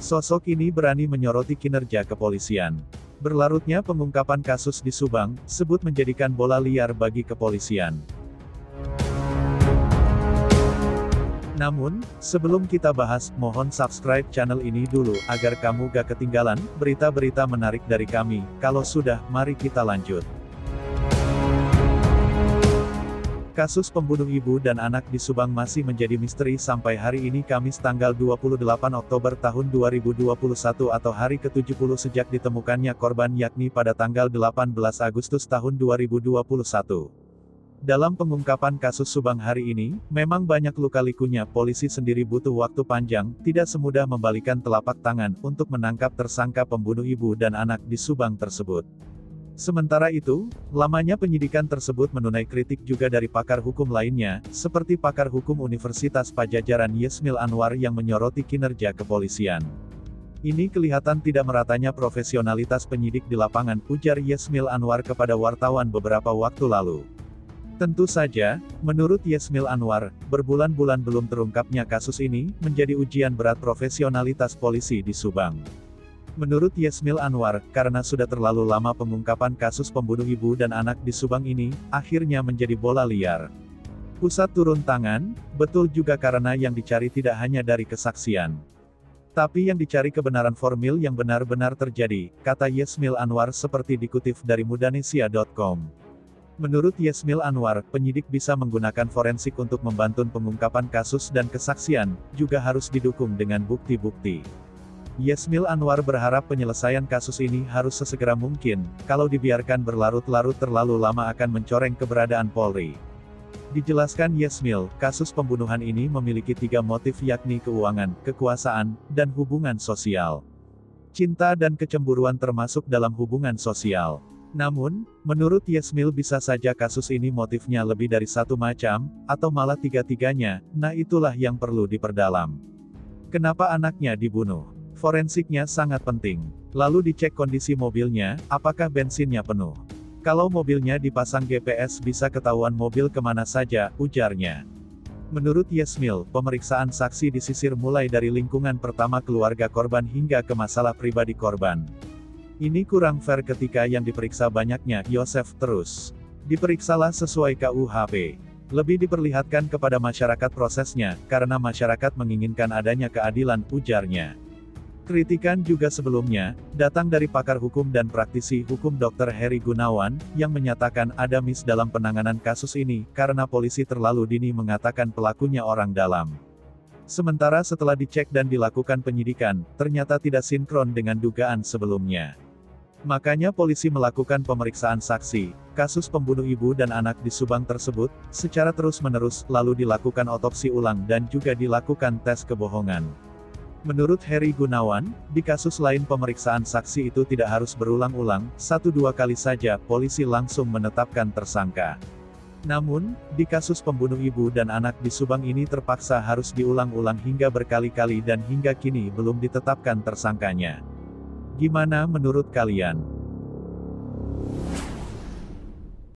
Sosok ini berani menyoroti kinerja kepolisian. Berlarutnya pengungkapan kasus di Subang, sebut menjadikan bola liar bagi kepolisian. Namun, sebelum kita bahas, mohon subscribe channel ini dulu, agar kamu gak ketinggalan berita-berita menarik dari kami. Kalau sudah, mari kita lanjut. Kasus pembunuh ibu dan anak di Subang masih menjadi misteri sampai hari ini Kamis tanggal 28 Oktober tahun 2021 atau hari ke-70 sejak ditemukannya korban yakni pada tanggal 18 Agustus tahun 2021. Dalam pengungkapan kasus Subang hari ini, memang banyak luka-likunya, polisi sendiri butuh waktu panjang, tidak semudah membalikan telapak tangan untuk menangkap tersangka pembunuh ibu dan anak di Subang tersebut. Sementara itu, lamanya penyidikan tersebut menuai kritik juga dari pakar hukum lainnya, seperti pakar hukum Universitas Padjadjaran Yesmil Anwar yang menyoroti kinerja kepolisian. Ini kelihatan tidak meratanya profesionalitas penyidik di lapangan, ujar Yesmil Anwar kepada wartawan beberapa waktu lalu. Tentu saja, menurut Yesmil Anwar, berbulan-bulan belum terungkapnya kasus ini, menjadi ujian berat profesionalitas polisi di Subang. Menurut Yesmil Anwar, karena sudah terlalu lama pengungkapan kasus pembunuh ibu dan anak di Subang ini, akhirnya menjadi bola liar. Pusat turun tangan, betul juga karena yang dicari tidak hanya dari kesaksian. Tapi yang dicari kebenaran formil yang benar-benar terjadi, kata Yesmil Anwar seperti dikutip dari mudanesia.com. Menurut Yesmil Anwar, penyidik bisa menggunakan forensik untuk membantu pengungkapan kasus dan kesaksian, juga harus didukung dengan bukti-bukti. Yesmil Anwar berharap penyelesaian kasus ini harus sesegera mungkin, kalau dibiarkan berlarut-larut terlalu lama akan mencoreng keberadaan Polri. Dijelaskan Yesmil, kasus pembunuhan ini memiliki 3 motif yakni keuangan, kekuasaan, dan hubungan sosial. Cinta dan kecemburuan termasuk dalam hubungan sosial. Namun, menurut Yesmil bisa saja kasus ini motifnya lebih dari satu macam, atau malah tiga-tiganya, nah itulah yang perlu diperdalam. Kenapa anaknya dibunuh? Forensiknya sangat penting. Lalu dicek kondisi mobilnya, apakah bensinnya penuh. Kalau mobilnya dipasang GPS bisa ketahuan mobil kemana saja, ujarnya. Menurut Yesmil, pemeriksaan saksi disisir mulai dari lingkungan pertama keluarga korban hingga ke masalah pribadi korban. Ini kurang fair ketika yang diperiksa banyaknya, Yosef terus. Diperiksalah sesuai KUHP. Lebih diperlihatkan kepada masyarakat prosesnya, karena masyarakat menginginkan adanya keadilan, ujarnya. Kritikan juga sebelumnya, datang dari pakar hukum dan praktisi hukum Dr. Heri Gunawan, yang menyatakan ada miss dalam penanganan kasus ini, karena polisi terlalu dini mengatakan pelakunya orang dalam. Sementara setelah dicek dan dilakukan penyidikan, ternyata tidak sinkron dengan dugaan sebelumnya. Makanya polisi melakukan pemeriksaan saksi, kasus pembunuh ibu dan anak di Subang tersebut, secara terus-menerus, lalu dilakukan otopsi ulang dan juga dilakukan tes kebohongan. Menurut Heri Gunawan, di kasus lain pemeriksaan saksi itu tidak harus berulang-ulang, 1-2 kali saja, polisi langsung menetapkan tersangka. Namun, di kasus pembunuh ibu dan anak di Subang ini terpaksa harus diulang-ulang hingga berkali-kali dan hingga kini belum ditetapkan tersangkanya. Gimana menurut kalian?